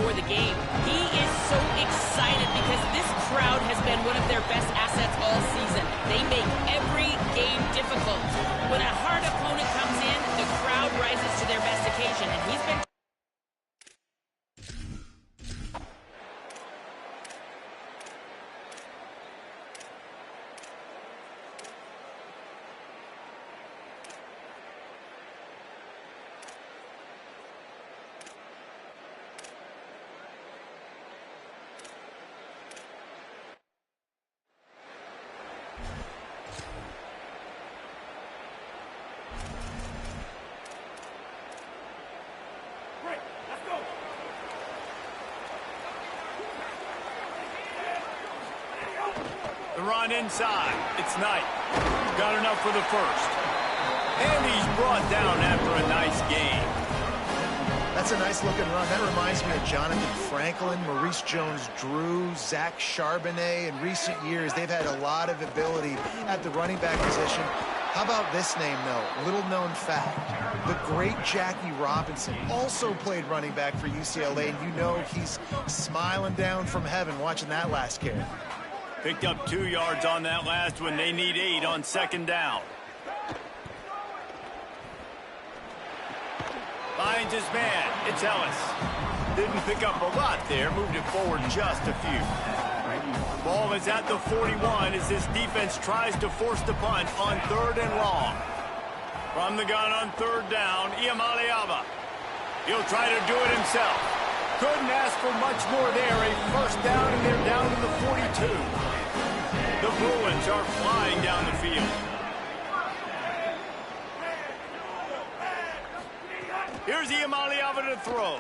before the game. He is so excited because this crowd has been one of their best assets all season. They make every game difficult. When a hard opponent comes in, the crowd rises to their best occasion, and he's been... The run inside. It's Knight. He's got enough for the first. And he's brought down after a nice game. That's a nice-looking run. That reminds me of Jonathan Franklin, Maurice Jones-Drew, Zach Charbonnet. In recent years, they've had a lot of ability at the running back position. How about this name, though? Little-known fact. The great Jackie Robinson also played running back for UCLA, and you know he's smiling down from heaven watching that last carry. Picked up 2 yards on that last one. They need 8 on second down. Finds his man. It's Ellis. Didn't pick up a lot there. Moved it forward just a few. Ball is at the 41 as this defense tries to force the punt on 3rd and long. From the gun on 3rd down, Iamaleava. He'll try to do it himself. Couldn't ask for much more there. A first down, and they're down to the 42. The Bruins are flying down the field. Here's Iamaleava to throw.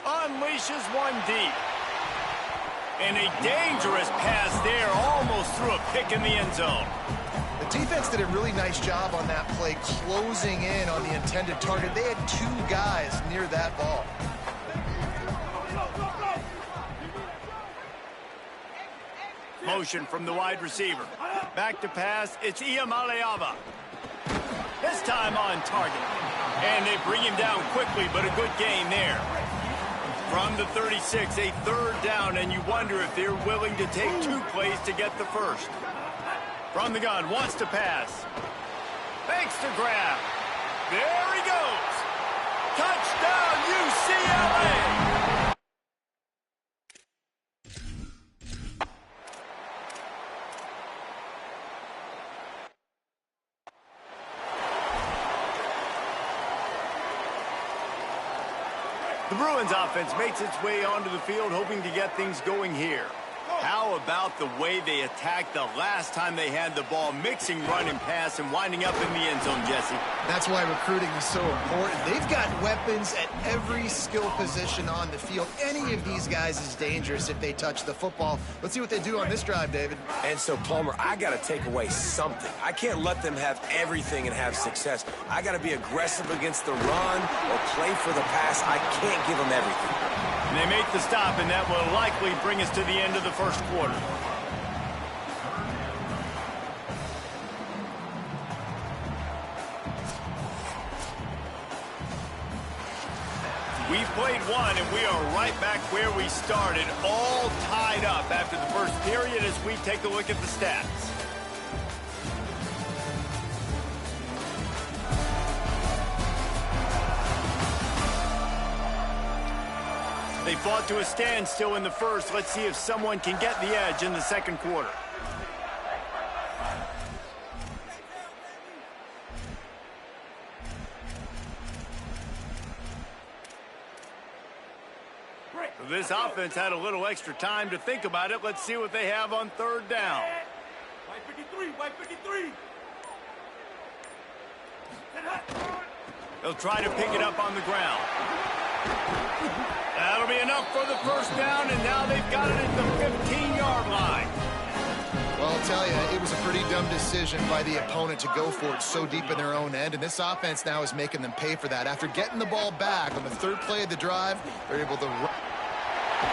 Unleashes one deep. And a dangerous pass there, almost threw a pick in the end zone. The defense did a really nice job on that play, closing in on the intended target. They had 2 guys near that ball. Motion from the wide receiver. Back to pass. It's Iamaleava. This time on target. And they bring him down quickly, but a good gain there. From the 36, a 3rd down, and you wonder if they're willing to take 2 plays to get the first. From the gun, wants to pass. Fakes to grab. There he goes. Touchdown, UCLA! The Bruins offense makes its way onto the field, hoping to get things going here. How about the way they attacked the last time they had the ball, mixing run and pass and winding up in the end zone, Jesse? That's why recruiting is so important. They've got weapons at every skill position on the field. Any of these guys is dangerous if they touch the football. Let's see what they do on this drive, David. And so, Palmer, I got to take away something. I can't let them have everything and have success. I got to be aggressive against the run or play for the pass. I can't give them everything. And they make the stop, and that will likely bring us to the end of the first quarter. We've played one, and we are right back where we started, all tied up after the first period as we take a look at the stats. They fought to a standstill in the first. Let's see if someone can get the edge in the second quarter. This offense had a little extra time to think about it. Let's see what they have on 3rd down. White 53, white 53. They'll try to pick it up on the ground. That'll be enough for the first down, and now they've got it at the 15-yard line. Well, I'll tell you, it was a pretty dumb decision by the opponent to go for it so deep in their own end, and this offense now is making them pay for that. After getting the ball back on the 3rd play of the drive, they're able to run.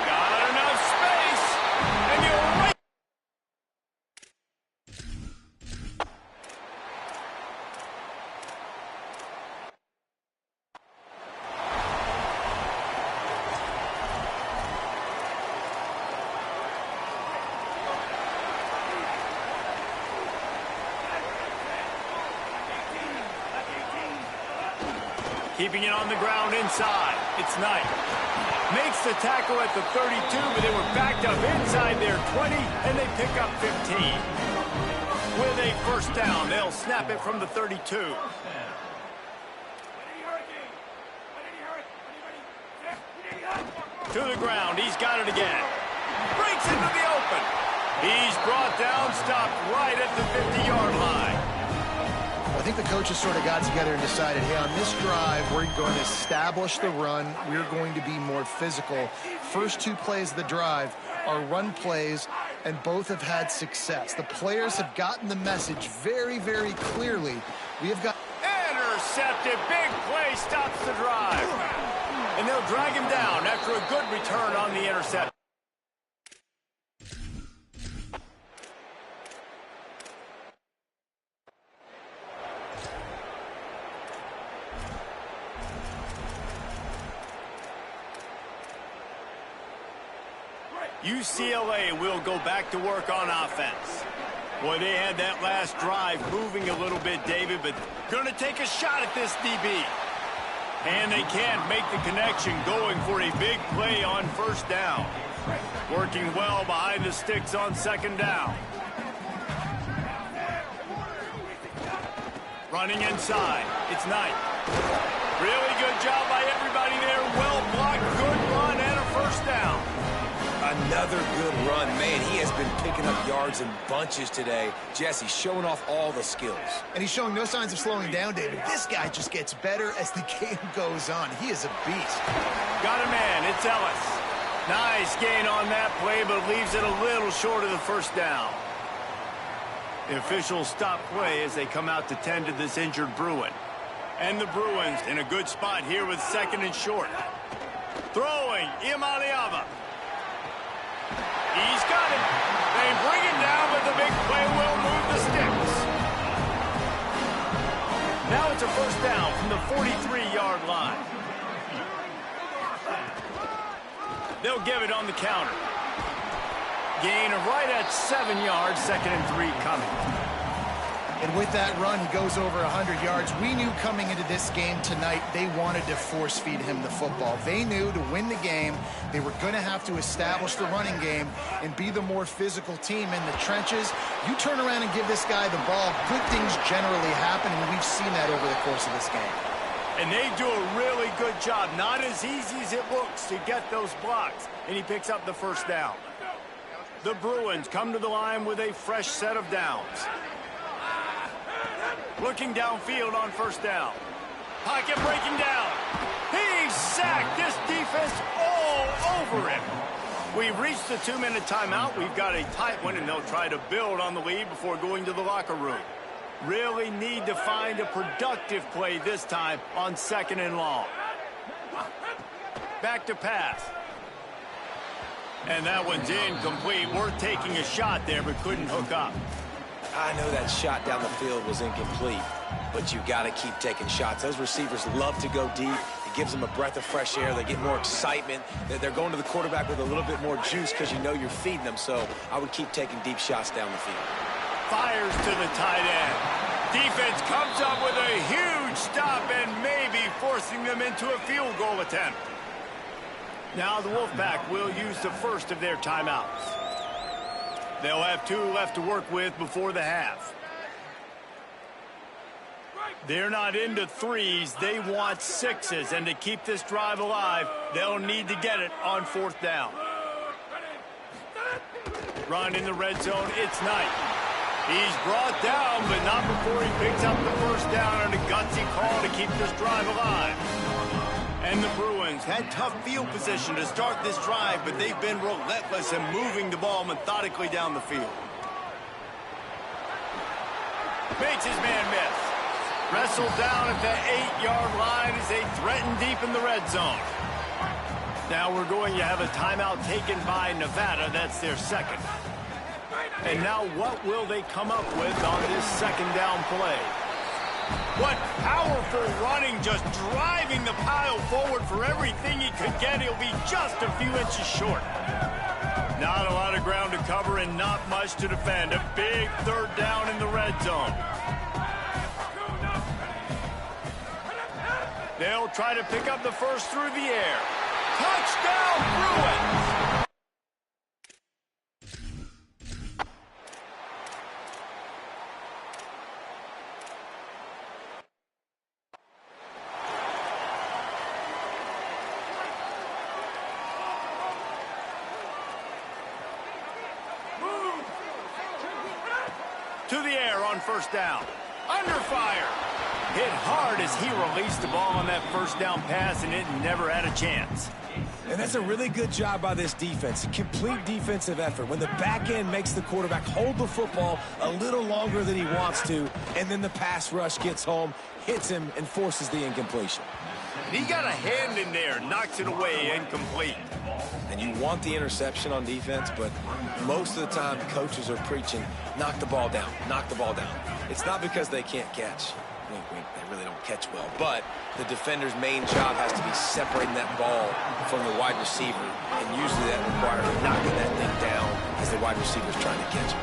Got enough space, and you're right. Keeping it on the ground inside. It's Knight. Makes the tackle at the 32, but they were backed up inside their 20, and they pick up 15. With a first down, they'll snap it from the 32. To the ground, he's got it again. Breaks into the open. He's brought down, stopped right at the 50-yard line. I think the coaches sort of got together and decided, hey, on this drive, we're going to establish the run. We're going to be more physical. First two plays of the drive are run plays, and both have had success. The players have gotten the message very, very clearly. We have got... Intercepted. Big play stops the drive. And they'll drag him down after a good return on the interception. UCLA will go back to work on offense. Boy, they had that last drive moving a little bit, David, but going to take a shot at this DB. And they can't make the connection, going for a big play on first down. Working well behind the sticks on second down. Running inside. It's Knight. Really good job by everybody there. Well blocked, good run, and a first down. Another good run. Man, he has been picking up yards in bunches today. Jesse showing off all the skills. And he's showing no signs of slowing down, David. This guy just gets better as the game goes on. He is a beast. Got a man. It's Ellis. Nice gain on that play, but leaves it a little short of the first down. The officials stop play as they come out to tend to this injured Bruin. And the Bruins in a good spot here with second and short. Throwing, Imaliava. He's got it. They bring it down, but the big play will move the sticks. Now it's a first down from the 43-yard line. They'll give it on the counter. Gain of right at 7 yards, 2nd and 3 coming. And with that run, he goes over 100 yards. We knew coming into this game tonight, they wanted to force-feed him the football. They knew to win the game, they were going to have to establish the running game and be the more physical team in the trenches. You turn around and give this guy the ball, good things generally happen, and we've seen that over the course of this game. And they do a really good job. Not as easy as it looks to get those blocks. And he picks up the first down. The Bruins come to the line with a fresh set of downs. Looking downfield on first down. Pocket breaking down. He's sacked. This defense all over him. We've reached the 2-minute timeout. We've got a tight one, and they'll try to build on the lead before going to the locker room. Really need to find a productive play this time on 2nd and long. Back to pass. And that one's incomplete. Worth taking a shot there, but couldn't hook up. I know that shot down the field was incomplete, but you got to keep taking shots. Those receivers love to go deep. It gives them a breath of fresh air. They get more excitement. They're going to the quarterback with a little bit more juice because you know you're feeding them. So I would keep taking deep shots down the field. Fires to the tight end. Defense comes up with a huge stop and maybe forcing them into a field goal attempt. Now the Wolfpack will use the first of their timeouts. They'll have 2 left to work with before the half. They're not into 3s. They want 6s. And to keep this drive alive, they'll need to get it on 4th down. Run in the red zone. It's Knight. He's brought down, but not before he picks up the first down on a gutsy call to keep this drive alive. And the Bruins had tough field position to start this drive, but they've been relentless in moving the ball methodically down the field. Makes his man miss. Wrestled down at the 8-yard line as they threaten deep in the red zone. Now we're going to have a timeout taken by Nevada. That's their second. And now what will they come up with on this 2nd down play? What powerful running, just driving the pile forward for everything he could get. He'll be just a few inches short. Not a lot of ground to cover and not much to defend. A big 3rd down in the red zone. They'll try to pick up the first through the air. Touchdown, Bruins! To the air on first down. Under fire. Hit hard as he released the ball on that first down pass, and it never had a chance. And that's a really good job by this defense. Complete defensive effort. When the back end makes the quarterback hold the football a little longer than he wants to, and then the pass rush gets home, hits him, and forces the incompletion. He got a hand in there, knocks it away, incomplete. And you want the interception on defense, but most of the time coaches are preaching, knock the ball down, knock the ball down. It's not because they can't catch. Wink, wink, they really don't catch well. But the defender's main job has to be separating that ball from the wide receiver, and usually that requires knocking that thing down as the wide receiver's trying to catch it.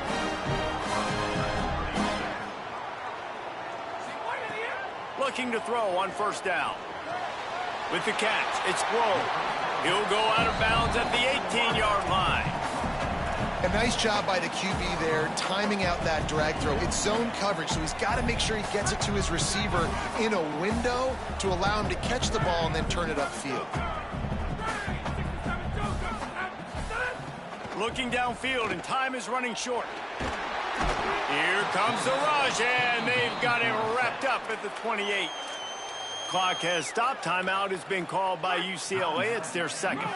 Looking to throw on first down. With the catch, it's Rowe. He'll go out of bounds at the 18-yard line. A nice job by the QB there, timing out that drag throw. It's zone coverage, so he's got to make sure he gets it to his receiver in a window to allow him to catch the ball and then turn it upfield. Looking downfield, and time is running short. Here comes the rush, and they've got him wrapped up at the 28. Clock has stopped. Timeout has been called by UCLA. It's their second.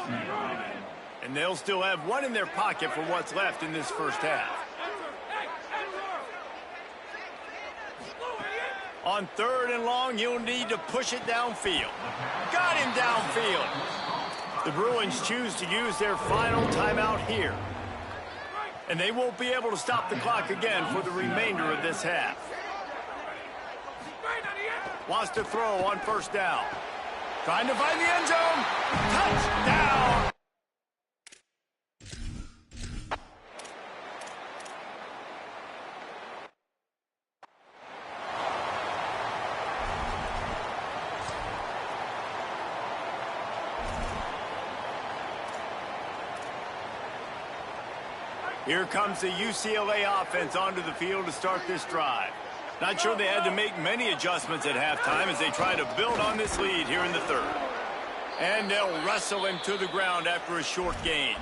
And they'll still have one in their pocket for what's left in this first half. On third and long, you'll need to push it downfield. Got him downfield. The Bruins choose to use their final timeout here. And they won't be able to stop the clock again for the remainder of this half. Wants to throw on first down. Trying to find the end zone. Touchdown! Here comes the UCLA offense onto the field to start this drive. Not sure they had to make many adjustments at halftime as they try to build on this lead here in the third. And they'll wrestle him to the ground after a short gain.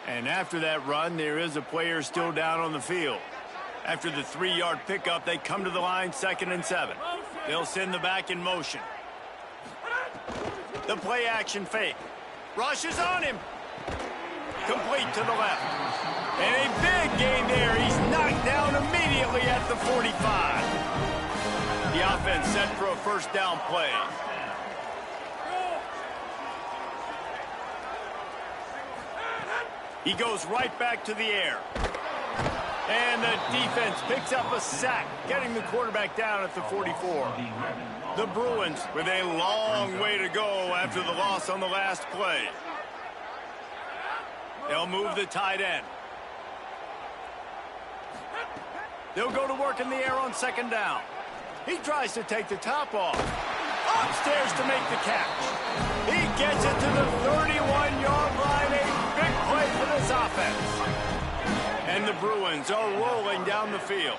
And after that run, there is a player still down on the field. After the 3-yard pickup, they come to the line 2nd and 7. They'll send the back in motion. The play action fake. Rush is on him. Complete to the left. And a big gain there. He's knocked down immediately at the 45. The offense set for a first down play. He goes right back to the air. And the defense picks up a sack, getting the quarterback down at the 44. The Bruins with a long way to go after the loss on the last play. They'll move the tight end. They'll go to work in the air on 2nd down. He tries to take the top off. Upstairs to make the catch. He gets it to the 31-yard line. A big play for this offense. And the Bruins are rolling down the field.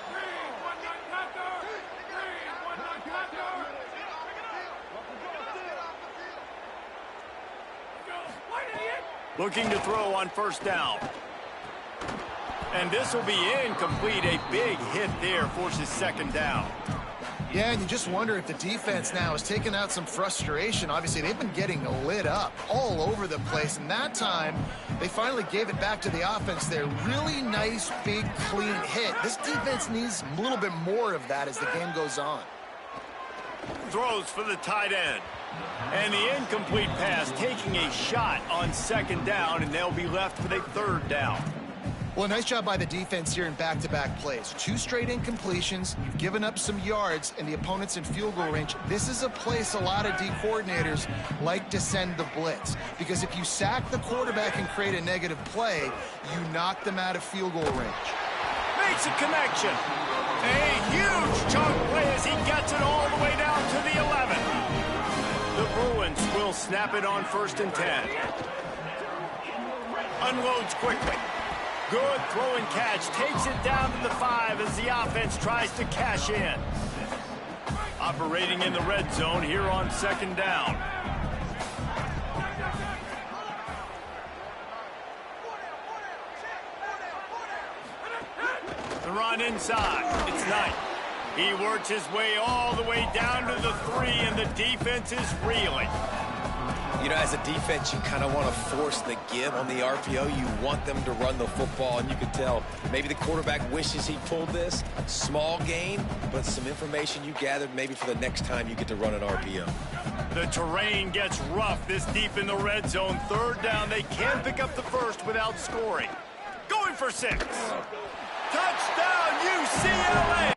Looking to throw on first down. And this will be incomplete. A big hit there forces 2nd down. Yeah, and you just wonder if the defense now has taken out some frustration. Obviously, they've been getting lit up all over the place. And that time, they finally gave it back to the offense there. Really nice, big, clean hit. This defense needs a little bit more of that as the game goes on. Throws for the tight end. And the incomplete pass taking a shot on 2nd down, and they'll be left with a 3rd down. Well, nice job by the defense here in back-to-back plays. 2 straight incompletions. You've given up some yards, and the opponent's in field goal range. This is a place a lot of D coordinators like to send the blitz. Because if you sack the quarterback and create a negative play, you knock them out of field goal range. Makes a connection. A huge chunk play as he gets it all the way down to the 11. Bruins will snap it on 1st and 10. Unloads quickly. Good throw and catch. Takes it down to the 5 as the offense tries to cash in. Operating in the red zone here on 2nd down. The run inside. It's Knight. He works his way all the way down to the 3, and the defense is reeling. You know, as a defense, you kind of want to force the give on the RPO. You want them to run the football, and you can tell maybe the quarterback wishes he pulled this. Small gain, but some information you gathered maybe for the next time you get to run an RPO. The terrain gets rough this deep in the red zone. 3rd down, they can pick up the first without scoring. Going for 6. Touchdown, UCLA!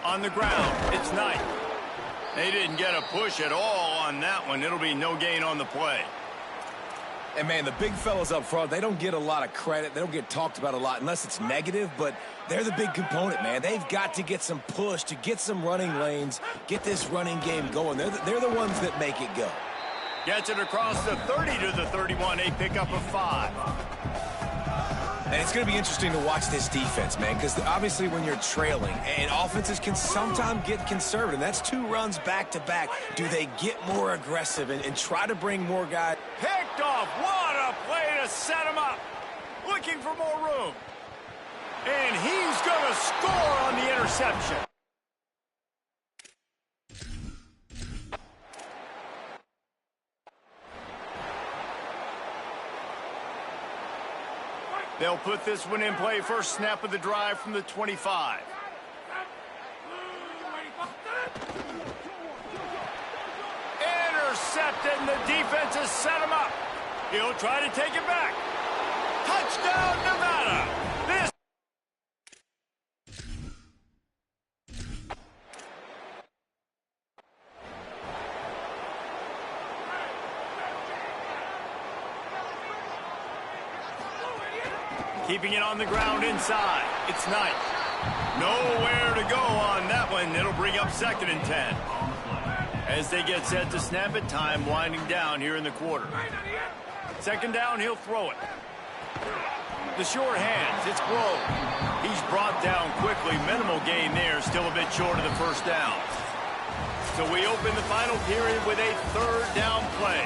On the ground, it's Knight. They didn't get a push at all on that one. It'll be no gain on the play. And, man, the big fellas up front, they don't get a lot of credit. They don't get talked about a lot unless it's negative, but they're the big component, man. They've got to get some push to get some running lanes, get this running game going. They're the ones that make it go. Gets it across the 30 to the 31, a pickup of 5. And it's going to be interesting to watch this defense, man, because obviously when you're trailing, and offenses can sometimes get conservative. That's 2 runs back-to-back. Do they get more aggressive and try to bring more guys? Picked off. What a play to set him up. Looking for more room. And he's going to score on the interception. They'll put this one in play. First snap of the drive from the 25. Intercepted, and the defense has set him up. He'll try to take it back. Touchdown, Nevada. This keeping it on the ground inside. It's Knight. Nowhere to go on that one. It'll bring up 2nd and 10. As they get set to snap it, time winding down here in the quarter. 2nd down, he'll throw it. The short hands, it's Grove. He's brought down quickly. Minimal gain there, still a bit short of the first down. So we open the final period with a 3rd down play.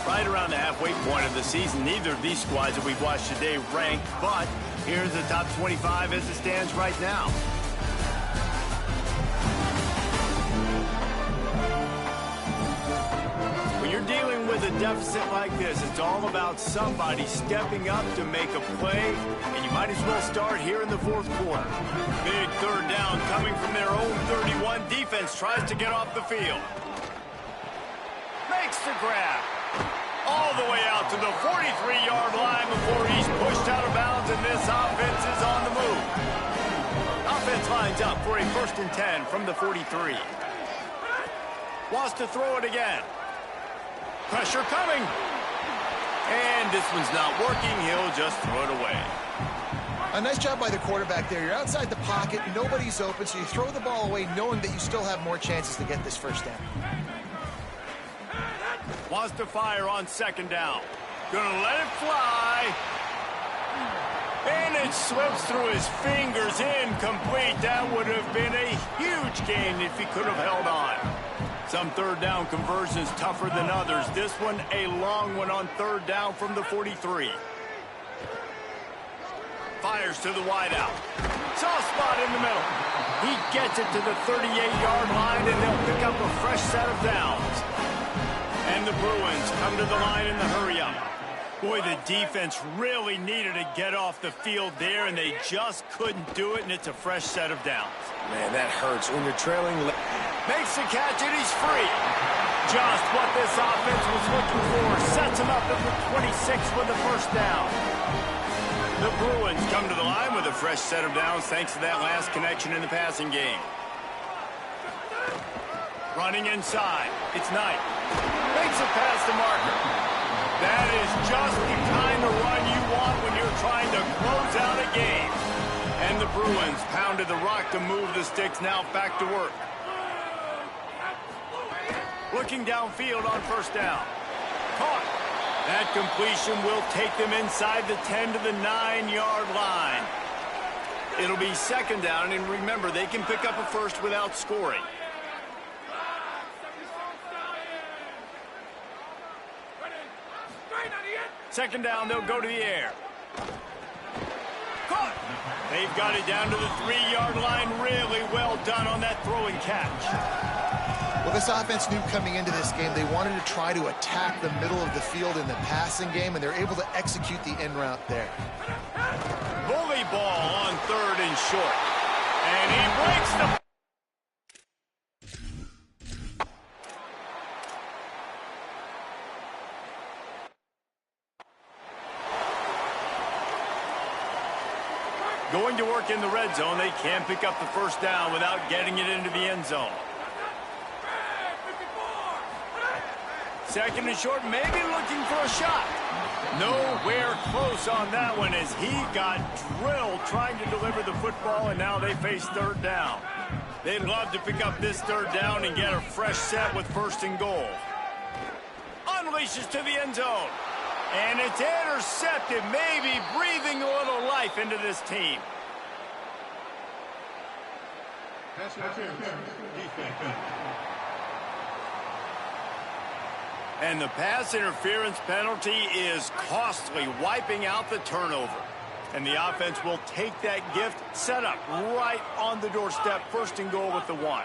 Right around the halfway point of the season, neither of these squads that we've watched today ranked, but here's the top 25 as it stands right now. When you're dealing with a deficit like this, it's all about somebody stepping up to make a play, and you might as well start here in the 4th quarter. Big 3rd down coming from their own 31. Defense tries to get off the field. Makes the grab. All the way out to the 43-yard line before he's pushed out of bounds, and this offense is on the move. Offense lines up for a 1st and 10 from the 43. Wants to throw it again. Pressure coming. And this one's not working. He'll just throw it away. A nice job by the quarterback there. You're outside the pocket. Nobody's open, so you throw the ball away knowing that you still have more chances to get this 1st down. Wants to fire on 2nd down. Gonna let it fly. And it slips through his fingers. Incomplete. That would have been a huge gain if he could have held on. Some 3rd down conversions tougher than others. This one a long one on 3rd down from the 43. Fires to the wideout. Soft spot in the middle. He gets it to the 38-yard line, and they'll pick up a fresh set of downs. And the Bruins come to the line in the hurry-up. Boy, the defense really needed to get off the field there, and they just couldn't do it, and it's a fresh set of downs. Man, that hurts when you're trailing. Makes the catch, and he's free. Just what this offense was looking for. Sets him up at the 26 with the 1st down. The Bruins come to the line with a fresh set of downs thanks to that last connection in the passing game. Running inside. It's Knight. Makes it past the marker. That is just the kind of run you want when you're trying to close out a game. And the Bruins pounded the rock to move the sticks, now back to work. Looking downfield on first down. Caught. That completion will take them inside the 10 to the 9-yard line. It'll be second down, and remember, they can pick up a first without scoring. Second down, they'll go to the air. Caught. They've got it down to the 3-yard line. Really well done on that throw and catch. Well, this offense knew coming into this game they wanted to try to attack the middle of the field in the passing game, and they're able to execute the in route there. Bully ball on third and short. And he breaks the... Going to work in the red zone, they can't pick up the first down without getting it into the end zone. Second and short, maybe looking for a shot. Nowhere close on that one as he got drilled trying to deliver the football, and now they face third down. They'd love to pick up this third down and get a fresh set with first and goal. Unleashes to the end zone. And it's intercepted, maybe breathing a little life into this team. And the pass interference penalty is costly, wiping out the turnover. And the offense will take that gift, set up right on the doorstep, first and goal with the 1.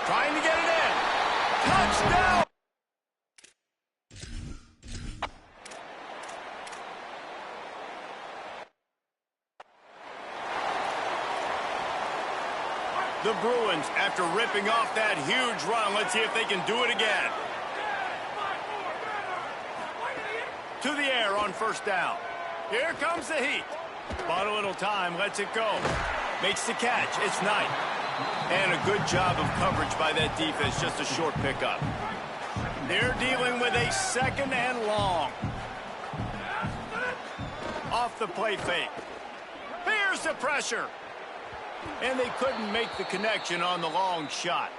Trying to get it in. Touchdown! The Bruins, after ripping off that huge run, let's see if they can do it again. To the air on first down. Here comes the heat. Bought a little time, lets it go. Makes the catch, it's Knight. And a good job of coverage by that defense, just a short pickup. They're dealing with a second and long. Off the play fake. Here's the pressure. And they couldn't make the connection on the long shot.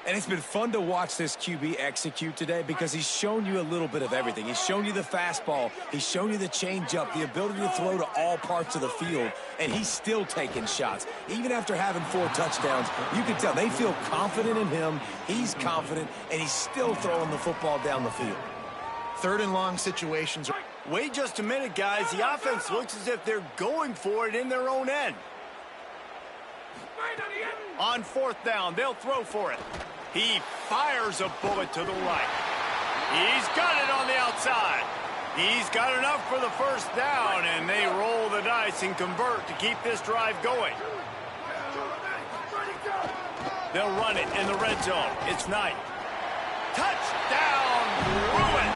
And it's been fun to watch this QB execute today because he's shown you a little bit of everything. He's shown you the fastball. He's shown you the changeup, the ability to throw to all parts of the field. And he's still taking shots. Even after having 4 touchdowns, you can tell they feel confident in him. He's confident, and he's still throwing the football down the field. Third and long situations. Wait just a minute, guys. The offense looks as if they're going for it in their own end. On fourth down, they'll throw for it. He fires a bullet to the right. He's got it on the outside. He's got enough for the first down, and they roll the dice and convert to keep this drive going. They'll run it in the red zone. It's Knight. Touchdown, Bruins!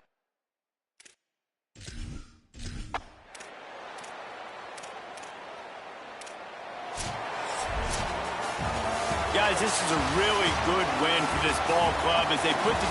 Guys, this is a really good win for this ball club as they put together